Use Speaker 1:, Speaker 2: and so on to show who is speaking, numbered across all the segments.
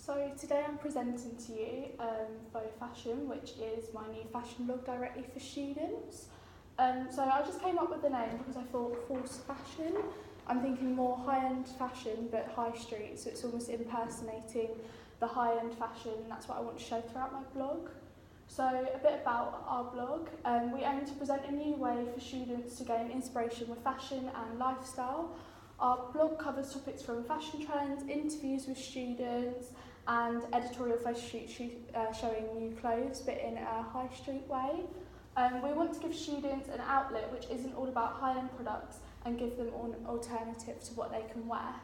Speaker 1: So today I'm presenting to you Faux Fashion, which is my new fashion blog directly for students. So I just came up with the name because I thought false fashion. I'm thinking more high-end fashion but high street, so it's almost impersonating the high-end fashion. That's what I want to show throughout my blog. So a bit about our blog. We aim to present a new way for students to gain inspiration with fashion and lifestyle. Our blog covers topics from fashion trends, interviews with students, and editorial photo shoots showing new clothes, but in a high street way. We want to give students an outlet which isn't all about high-end products and give them an alternative to what they can wear.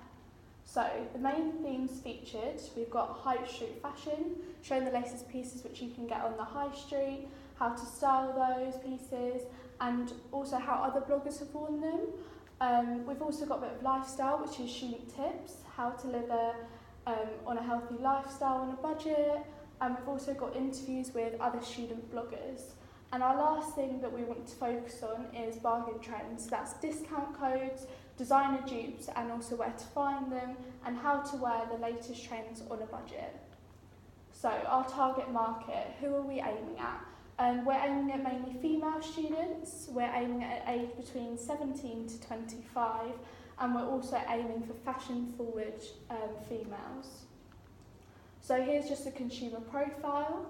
Speaker 1: So the main themes featured, we've got high street fashion, showing the latest pieces which you can get on the high street, how to style those pieces, and also how other bloggers have worn them. We've also got a bit of lifestyle, which is student tips, how to live on a healthy lifestyle on a budget, and we've also got interviews with other student bloggers. And our last thing that we want to focus on is bargain trends. That's discount codes, designer dupes, and also where to find them, and how to wear the latest trends on a budget. So our target market, who are we aiming at? We're aiming at mainly female students, we're aiming at an age between 17 to 25, and we're also aiming for fashion-forward females. So here's just a consumer profile.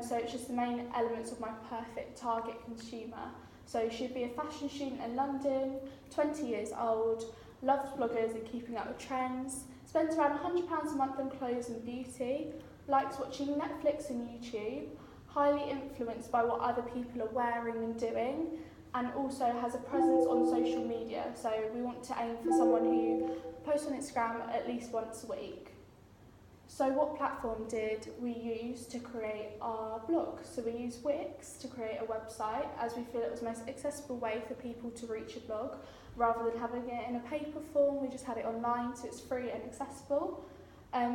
Speaker 1: So it's just the main elements of my perfect target consumer. So she'd be a fashion student in London, 20 years old, loves bloggers and keeping up with trends, spends around £100 a month on clothes and beauty, likes watching Netflix and YouTube, highly influenced by what other people are wearing and doing, and also has a presence on social media. So we want to aim for someone who posts on Instagram at least once a week. So what platform did we use to create our blog? So we used Wix to create a website, as we feel it was the most accessible way for people to reach a blog. Rather than having it in a paper form, we just had it online, so it's free and accessible.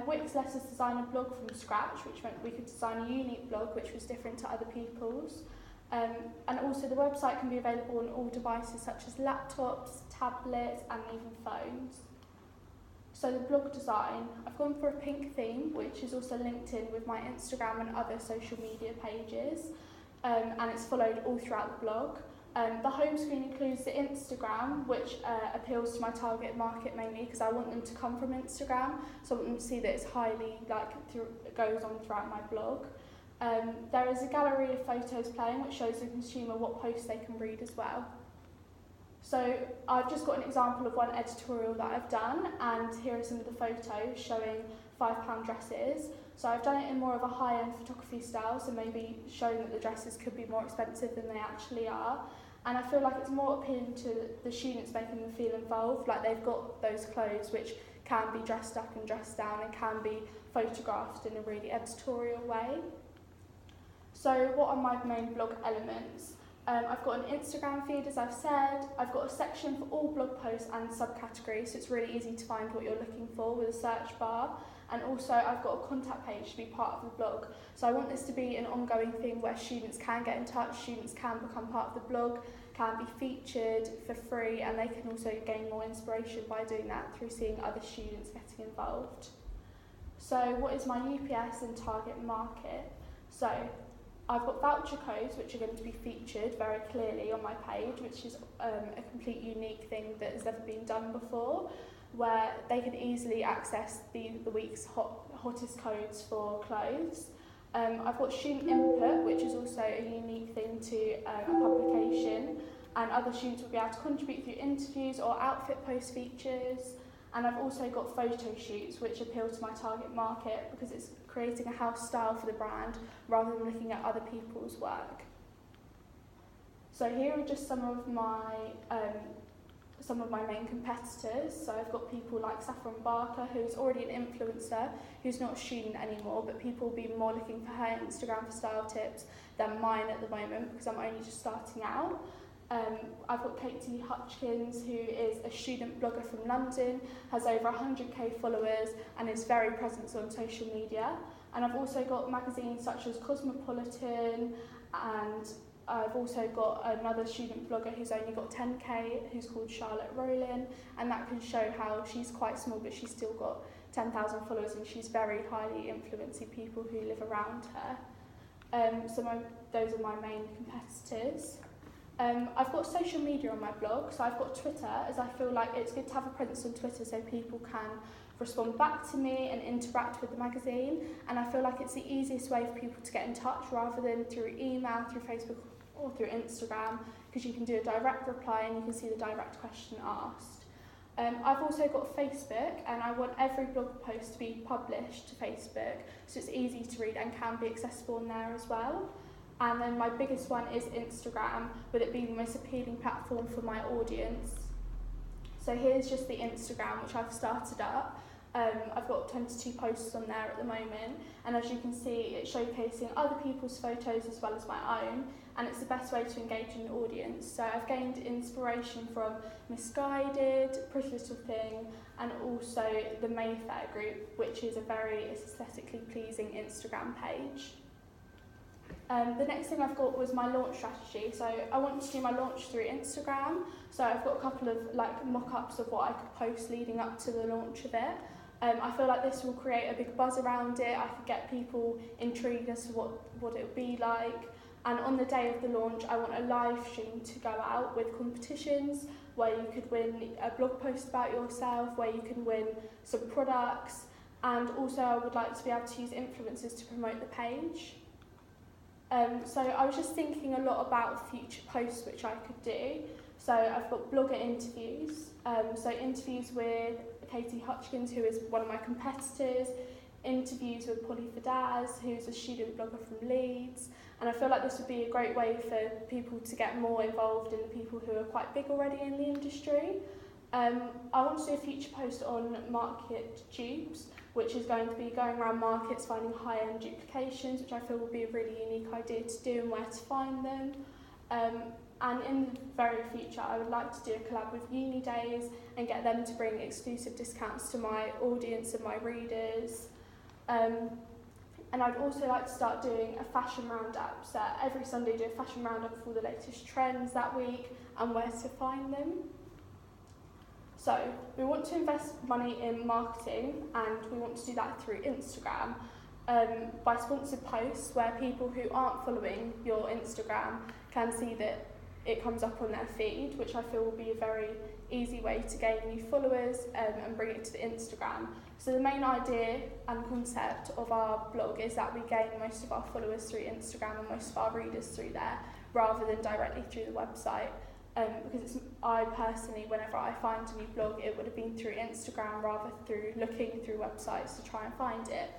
Speaker 1: Wix let us design a blog from scratch, which meant we could design a unique blog which was different to other people's. And also the website can be available on all devices such as laptops, tablets, and even phones. So the blog design, I've gone for a pink theme, which is also linked in with my Instagram and other social media pages, and it's followed all throughout the blog. The home screen includes the Instagram, which appeals to my target market mainly because I want them to come from Instagram, so I want them to see that it's highly, goes on throughout my blog. There is a gallery of photos playing, which shows the consumer what posts they can read as well. So I've just got an example of one editorial that I've done, and here are some of the photos showing £5 dresses. So I've done it in more of a high-end photography style, so maybe showing that the dresses could be more expensive than they actually are. And I feel like it's more appealing to the students, making them feel involved, like they've got those clothes which can be dressed up and dressed down and can be photographed in a really editorial way. So what are my main blog elements? I've got an Instagram feed, as I've said. I've got a section for all blog posts and subcategories, so it's really easy to find what you're looking for with a search bar. And also I've got a contact page to be part of the blog. So I want this to be an ongoing thing where students can get in touch, students can become part of the blog, can be featured for free, and they can also gain more inspiration by doing that through seeing other students getting involved. So what is my UPS and target market? So I've got voucher codes which are going to be featured very clearly on my page, which is a complete unique thing that has never been done before, where they can easily access the week's hottest codes for clothes. I've got student input, which is also a unique thing to a publication, and other students will be able to contribute through interviews or outfit post features. And I've also got photo shoots which appeal to my target market because it's creating a house style for the brand rather than looking at other people's work. So here are just some of my main competitors. So I've got people like Saffron Barker, who's already an influencer, who's not a student anymore, but people will be more looking for her Instagram for style tips than mine at the moment because I'm only just starting out. I've got Katie Hutchins, who is a student blogger from London, has over 100k followers and is very present on social media. And I've also got magazines such as Cosmopolitan, and I've also got another student blogger who's only got 10k, who's called Charlotte Rowland, and that can show how she's quite small but she's still got 10,000 followers, and she's very highly influencing people who live around her. Those are my main competitors. I've got social media on my blog, so I've got Twitter, as I feel like it's good to have a presence on Twitter so people can respond back to me and interact with the magazine, and I feel like it's the easiest way for people to get in touch rather than through email, through Facebook or through Instagram, because you can do a direct reply and you can see the direct question asked. I've also got Facebook, and I want every blog post to be published to Facebook so it's easy to read and can be accessible on there as well. And then my biggest one is Instagram, with it being the most appealing platform for my audience. So here's just the Instagram, which I've started up. I've got 22 posts on there at the moment, and as you can see, it's showcasing other people's photos as well as my own, and it's the best way to engage an audience. So I've gained inspiration from Misguided, Pretty Little Thing, and also the Mayfair group, which is a very aesthetically pleasing Instagram page. The next thing I've got was my launch strategy. So I want to do my launch through Instagram. So I've got a couple of mock-ups of what I could post leading up to the launch of it. I feel like this will create a big buzz around it. I could get people intrigued as to what it would be like. And on the day of the launch, I want a live stream to go out with competitions where you could win a blog post about yourself, where you can win some products. And also I would like to be able to use influencers to promote the page. So I was just thinking a lot about future posts which I could do. So I've got blogger interviews, so interviews with Katie Hutchins, who is one of my competitors, interviews with Polly Fadaz, who's a student blogger from Leeds, and I feel like this would be a great way for people to get more involved in the people who are quite big already in the industry. I want to do a future post on market dupes, which is going to be going around markets finding high-end duplications, which I feel would be a really unique idea to do and where to find them. And in the very future, I would like to do a collab with Uni Days and get them to bring exclusive discounts to my audience and my readers. And I'd also like to start doing a fashion roundup. So every Sunday do a fashion roundup for the latest trends that week and where to find them. So we want to invest money in marketing, and we want to do that through Instagram by sponsored posts where people who aren't following your Instagram can see that it comes up on their feed, which I feel will be a very easy way to gain new followers and bring it to the Instagram. So the main idea and concept of our blog is that we gain most of our followers through Instagram and most of our readers through there, rather than directly through the website. Because I personally, whenever I find a new blog, it would have been through Instagram rather through looking through websites to try and find it.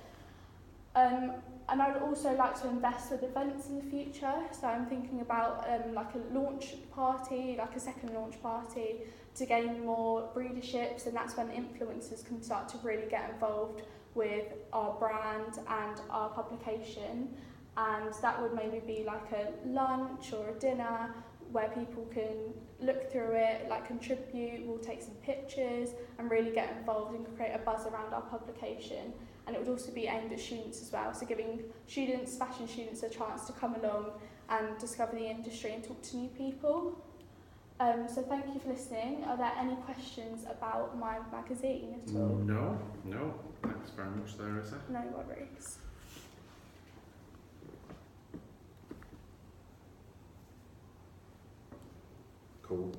Speaker 1: And I would also like to invest with events in the future. So I'm thinking about like a launch party, like a second launch party, to gain more readerships, and that's when influencers can start to really get involved with our brand and our publication. And that would maybe be like a lunch or a dinner where people can look through it, like contribute, we'll take some pictures and really get involved and create a buzz around our publication. And it would also be aimed at students as well, so giving students, fashion students, a chance to come along and discover the industry and talk to new people. So thank you for listening. Are there any questions about my magazine at all?
Speaker 2: No. Thanks very much there, Isa.
Speaker 1: No worries.
Speaker 2: Cool.